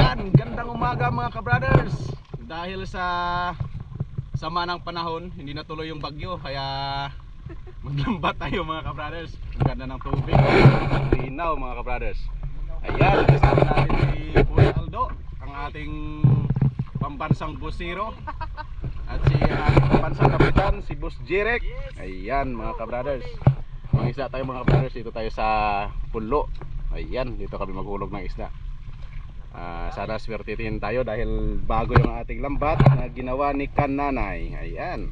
Ayan, gandang umaga mga kabrothers. Dahil sa sama ng panahon, hindi natuloy yung bagyo, kaya maglambat tayo mga kabrothers. Ang ganda ng tubig, linaw mga kabrothers. Ayan, kasama natin si Boss Aldo, ang ating pambansang busiro. At si ating pambansang kapitan, si Boss Jirek. Ayan mga kabrothers, mga isda tayo mga kabrothers. Dito tayo sa Pulo. Ayan, dito kami maghulog ng isda. Sana swertihin tayo dahil bago yung ating lambat na ginawa ni Kananay. Ayan.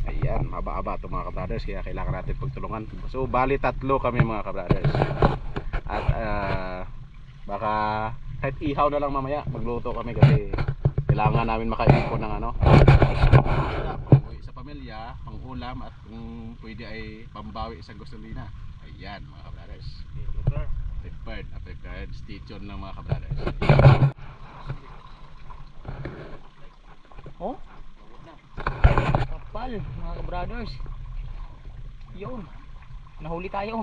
Ayan, haba-haba ito mga kabrothers, kaya kailangan natin pagtulungan. So bali tatlo kami mga kabrothers. At baka kahit ihaw na lang mamaya, magluto kami kasi kailangan namin makaipon ng ano, sa pamilya, pang ulam, at kung pwede ay pambawi sa gasolina. Ayan mga kabrothers, prepared, stay tuned lang mga kabrothers. Oh? Kapal mga kabrothers. Yun, nahuli tayo.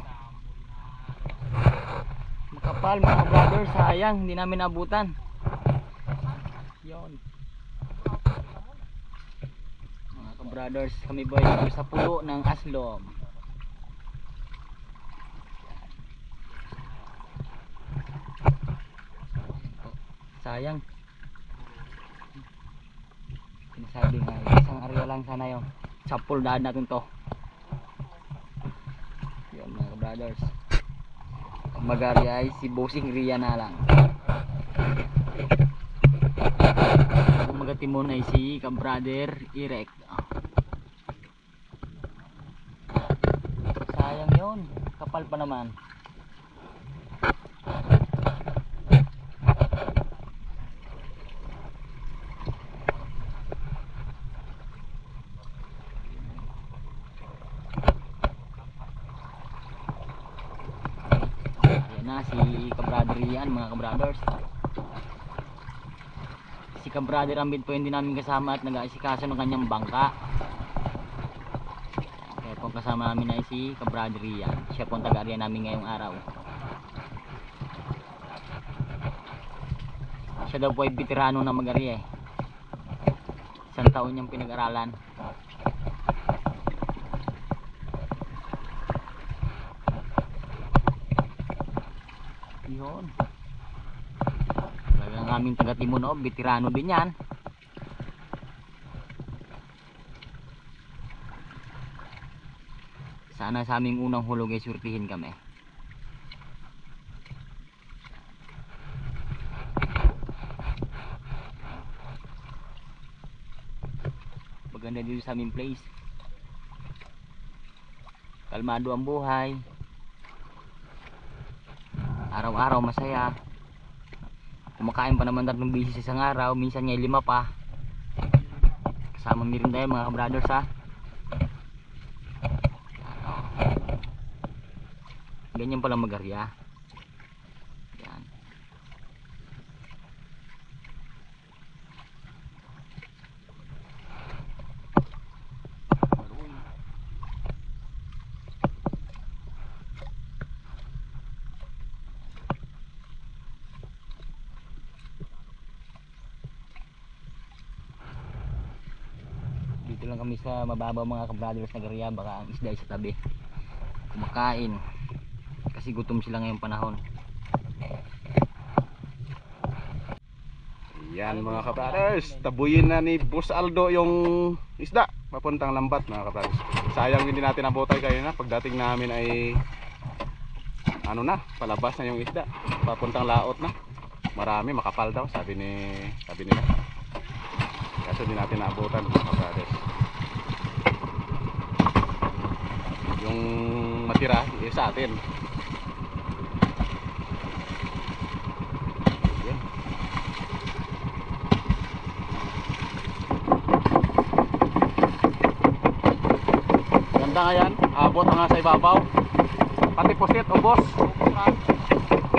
Makapal mga kabrothers, sayang hindi namin nabutan. Yun mga kabrothers, kami boy sa pulo ng Aslom. Sayang, sinasabi nga isang area lang sana yung sapul daan natin to. Yun mga kabrothers, mag-area ay si Bossing Ria na lang. Ang magatimon ay si kabrother Irek. Sayang yun, kapal pa naman. Na si kabrother yan mga kabrothers. Si kabrother Ambit po hindi namin kasama at nag-aasikaso ng kanyang bangka. Kaya po kasama namin ay si kabrother yan. Siya po ang taga-area namin ngayong araw. Siya daw po ay veterano na mag-area eh. Isang taon niyang pinag-aralan. Yun, talagang aming taga Timono, veterano din yan. Sana sa aming unang hulog ay surtihin kami. Maganda dito sa aming place, kalmado ang buhay. Araw-araw masaya. Kumakain pa naman 3 beses sa isang araw, minsan nga 5 pa. Kasama mi rin tayo mga kabrothers ha. Ganyan pala mag-area. Yan. Dito lang kami sa mababaw mga kabrothers na area, baka ang isda ay sa tabi kumakain kasi gutom sila ngayong panahon. Ayan mga kabrothers, tabuyin na ni Boss Aldo yung isda papuntang lambat mga kabrothers. Sayang hindi natin nabotay kayo na pagdating namin ay ano na, palabas na yung isda, papuntang laot na. Marami, makapal daw sabi nila. Kaso hindi natin naabutan mga kabrothers. Yung matira sa atin. Ayan. Ganda nga yan, abot nga sa ibabaw. Pati pusit, ubos.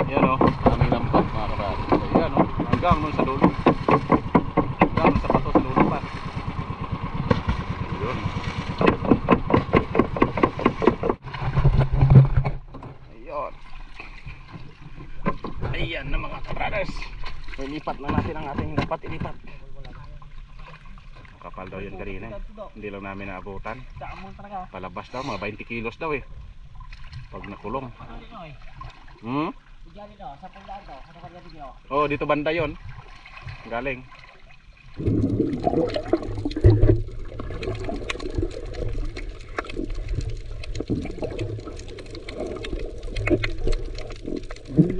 Ayan o, aming lambat mga kabrothers. Ayan o, hanggang nun sa dulo. Hanggang sa pato sa dulo pa. Ayun. Ayun. Ayan na mga kabrothers. Ilipat na natin ang ating dapat ilipat. Kapal daw yun kanina eh. Hindi lang namin naabutan. Palabas daw, mga 20 kilos daw eh. Pag nakulong. Oh, dito banda yon. Galing.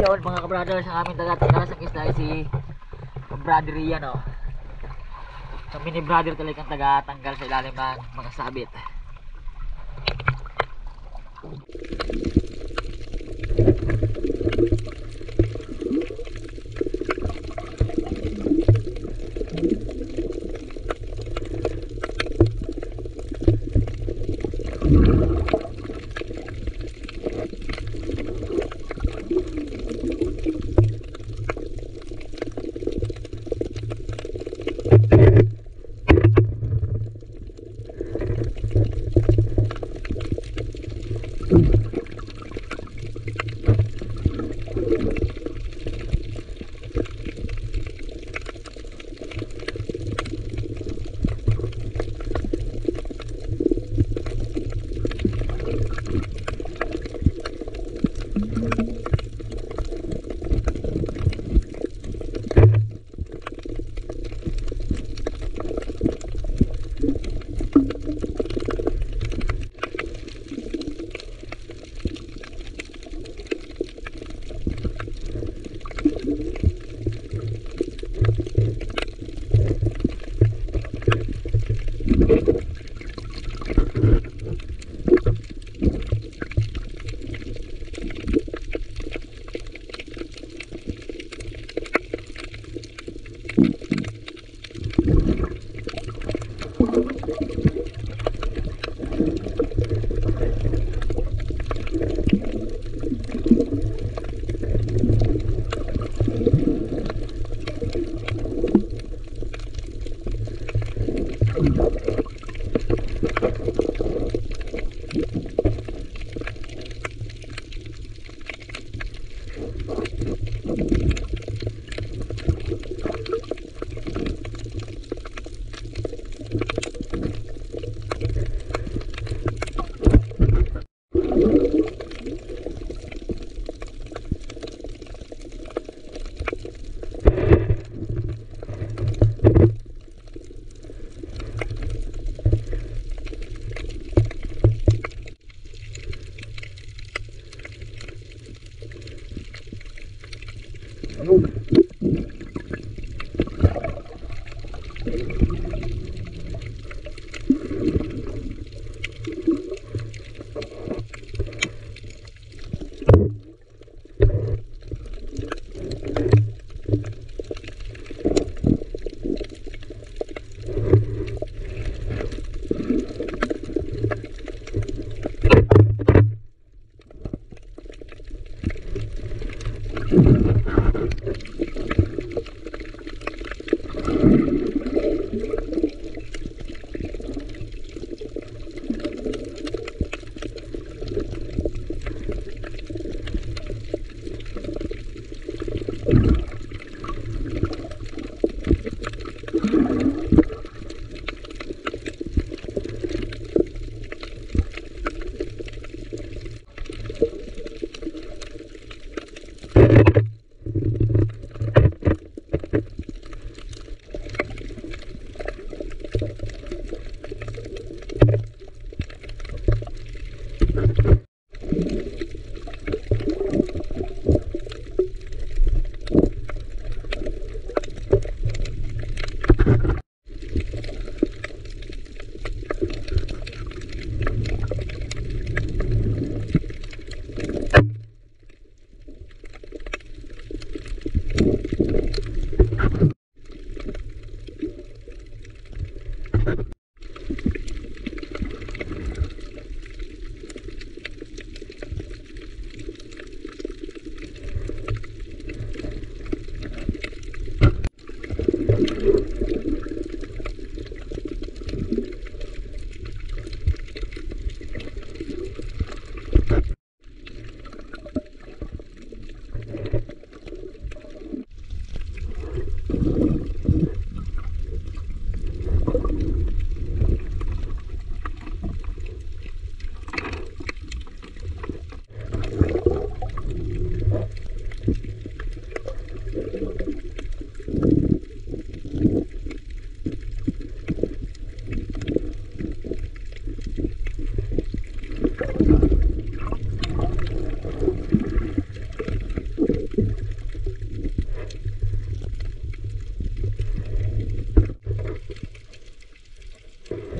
Yun mga kabrothers, ang aming taga-tanggal sa isla ay si Brother Rian, oh. Kami ni brother talagang taga-tanggal sa ilalim ng mga sabit.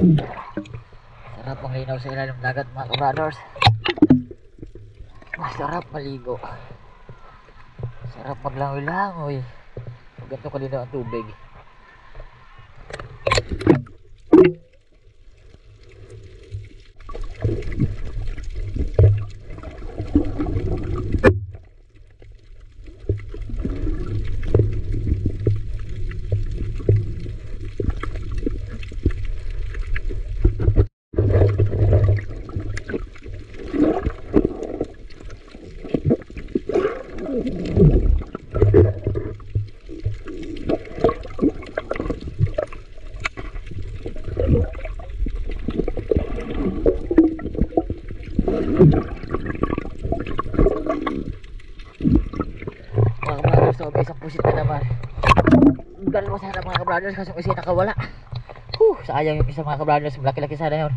Sarap ang linaw sa ilalim ng dagat mga kabrothers. Masarap maligo. Sarap maglangoy-langoy. Pag ganito kalinaw ang tubig. Mga kabrothers, so may isang pusit na naman. Dalawa sana mga kabrothers, kaso isa nakawala. Sayang yung isa mga kabrothers, malaki-laki sana yun.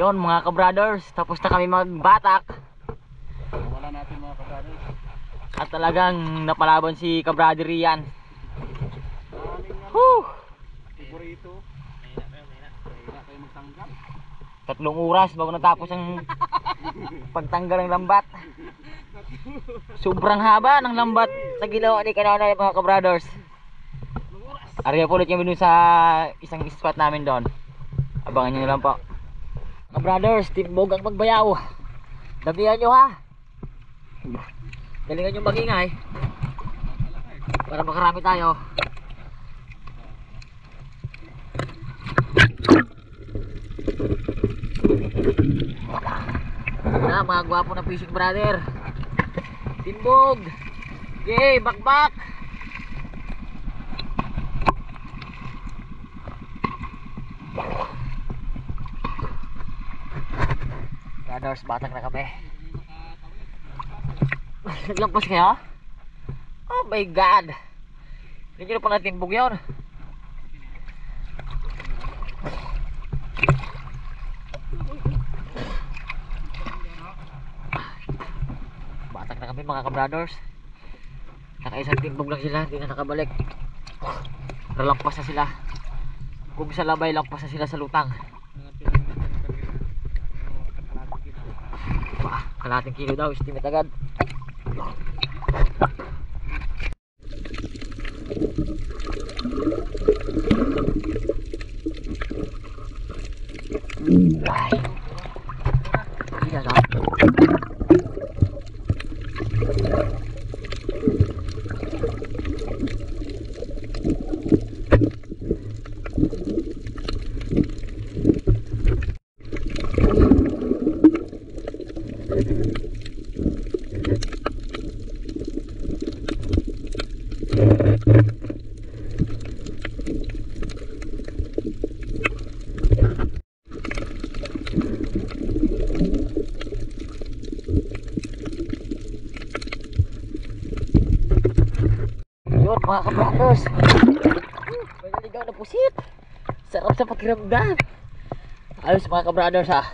Yon mga kabrothers, tapos na kami magbatak. Wala natin mga kabrothers. At talagang napalaban si kabrother Rian. Whew! Favorito. Mahina tayo magtanggal. 3 oras bago natapos ang pagtanggal ng lambat. Sobrang haba ng lambat na ginawa ni Kanana mga kabrothers. Ariya po ulit kami dun sa isang spot namin doon. Abangan nyo lang po. Kabrothers, timbog ang magbayaw. Damihan nyo ha. Galingan nyo magingay para makarami tayo. Na mga gwapo na fishing brother. Timbog. Okay, bakbak. Brothers, batang na kami. Naglampas kaya? Oh my god. Hindi nyo na pala timbog yun. Batang na kami mga kabrothers. Nakaisang timbog lang sila, hindi na nakabalik. Nalampas na sila. Kung sa labay, lampas na sila sa lutang. Kalating kilo daw, estimate agad. Ay. Tidak daw. Yun mga kabrothers, may naligaw Ginaw na pusit. Sarap sa pakiramdam. Ayos mga kabrothers ha.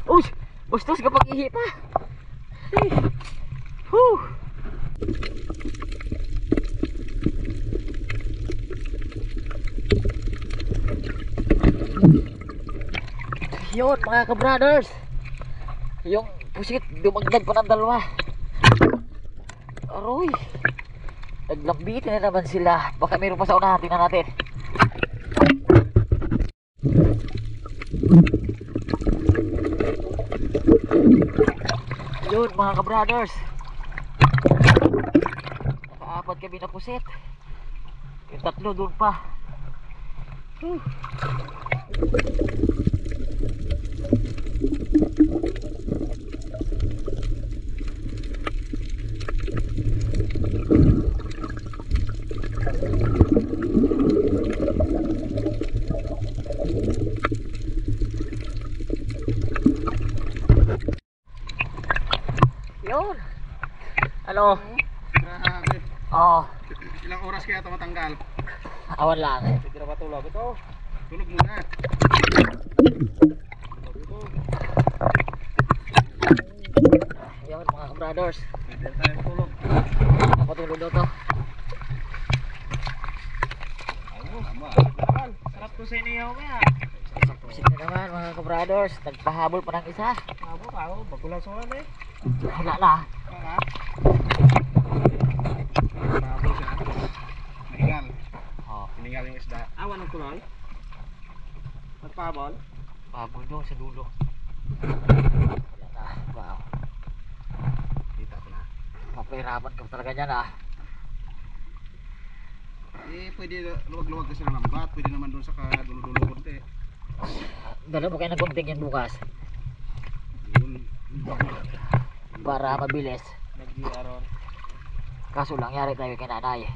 Uy, bustos kapag ihi pa. Yun mga kabrothers, yung pusit dumagdag pa ng dalawa. Aroy, naglambitin na naman sila. Baka mayroon pa sa unahan, tingnan natin. Yun mga kabrothers, nakaapat kami na pusit. Yung tatlo doon pa. Yun. Ano? Grabe. Oh, Ilang oras kaya ito matanggal? awan lang. Pwede na ba tulog ito? Tulog muna. Yun mga kabrothers, Pwede na tayo tulog. napatulog daw to. Sarap to sa inyo kaya. Pusit na naman mga kabrothers, nagpahabol pa ng isa. Abo ka, bagulang suwan eh. Wala na. Mahabol siya. Mahingal. Oh, Hiningal yung isda. Awan ng tuloy. Magpahabol. pahabol doon sa dulo. Yan na, wow. Kita ko na. Mapahirapan ka talaga niyan ah. Eh, pwede luwag-luwag kasi ng lambat. Pwede naman doon sa kadulo-dulo konti. Dala mo kayo ng gunting yan bukas Yun. para mabilis. Nag-iaron. Kaso lang yari tayo kay nanay.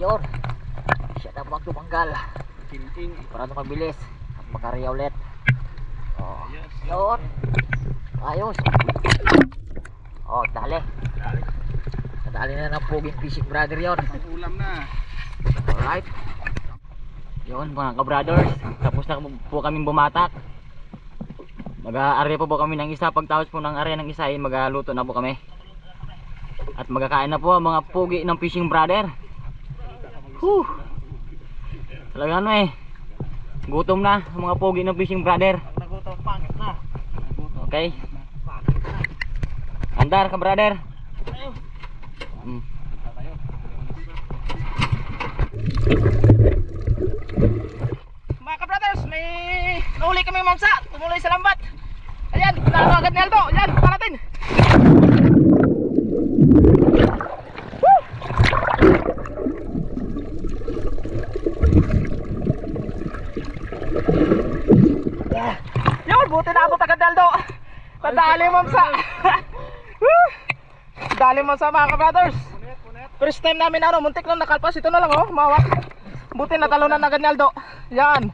Yun, siya na bang tumanggal Kinting. para na mabilis at makarya ulit. Oh, Ayos. yun, ayos. Oh, dali. Nadali na ng puging fishing brother yon. Pang-ulam na. Alright. Yun mga ka-brothers, tapos na po kaming bumatak. Mag-aarya po kami ng isa. Pagtapos po ng area ng isa ay magluto na po kami. At magkakain na po ang mga pugi ng fishing brother. Whew. Talaga ano eh, gutom na ang mga pugi ng fishing brother. Nagutom, pangit na. Okay, andar ka brother. Mga ka-brothers, may nahuli kami mamsa, tumuloy sa lambat. Ayan, naano agad ni Aldo. Ayan, pa natin. Woo! Yun, buti na abot agad ni Aldo. Nadali mamsa. Woo! Dali mamsa mga ka-brothers. First time namin muntik lang nakalpas. Ito na lang mawak. Buti natalunan agad ni Aldo. Yan.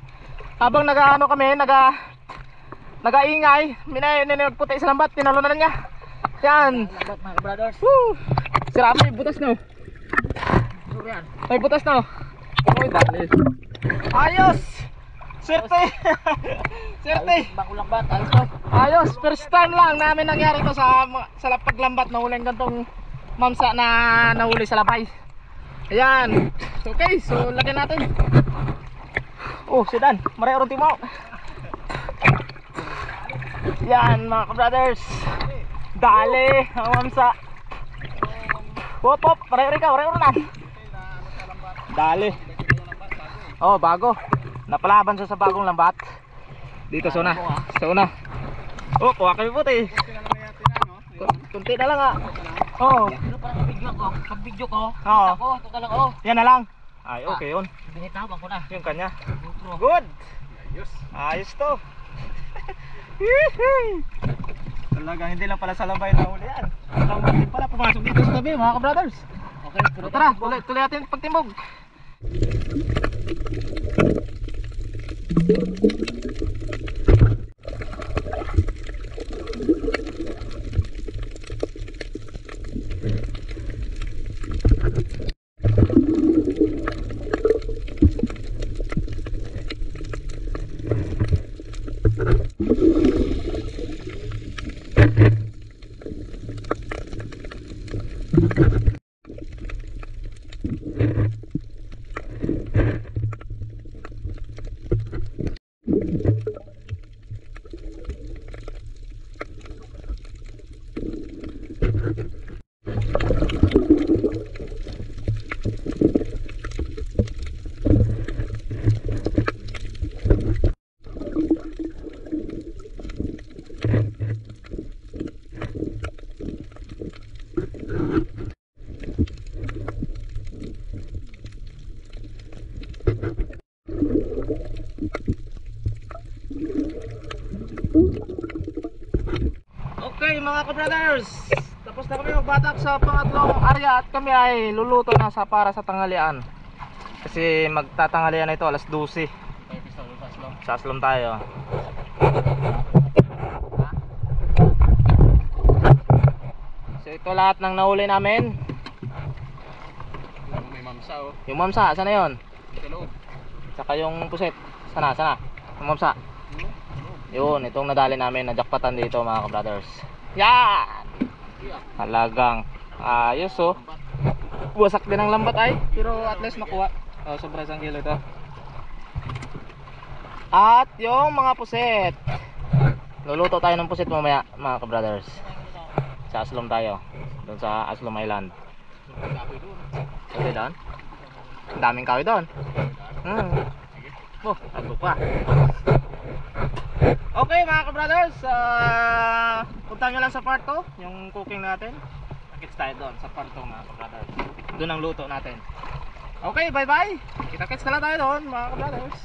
Habang kami, nagaingay, nagputi sa lambat, tinalunan na niya. Yan. Lambat mga ka-brothers. Woo! Sira may butas no. Sure yan. May butas no. Uy, dali. Ayos. Swerte. Swerte. Bakulang bat, ayos to. Ayos, first time lang namin nangyari to sa paglambat na huling gantong mamsa na nahuli sa labay. Ayan. Okay, so lagyan natin. Oh, si Dan, mareorong timo. Yan mga ka-brothers. Dali, ang mamsa. Hop hop, mareorong ka, mareorong na. Dali. Oh, bago. Napalaban siya sa bagong lambat. Dito sa una. Sa una. Oh, kuha kami puti. Kunti na lang Oh. Ano parang video ko? Pag video ko, Oo. ako, ito ka lang oh. Yan na lang. Ay, okay yun. Binitawan ko na. Yung kanya. Outro. Good. Ayos. Ayos to. Talaga hindi lang pala sa labay na uli yan. Lambat din pala pumasok dito sa tabi mga ka-brothers. Okay, So, tara, tuloy natin pagtimbog. mga ka-brothers, tapos na kami magbatak sa pangatlong area at kami ay luluto na para sa tanghalian. Kasi magtatanghalian na ito alas 12. Sa Aslom tayo. So ito lahat ng nahuli namin. May mamsa oh. Yung mamsa, sana yon? Sa loob. Saka yung puset. Sana. Yung mamsa. Yun, itong nadali namin na jackpotan dito mga ka-brothers. Yan! Talagang ayos oh. Wasak din ang lambat ay, pero at least nakuha. Oh, sobra isang kilo ito. At yung mga puset. Luluto tayo ng puset mamaya mga ka-brothers. Sa Aslom tayo. Doon sa Aslom Island. Okay doon? Ang daming kahoy doon. Oh, tago pa. Okay mga ka-brothers, punta nyo lang sa part 2 yung cooking natin. Nakits tayo doon sa part 2 mga ka-brothers. Doon ang luto natin. Okay, bye bye. Kita-kits na lang tayo doon mga ka-brothers.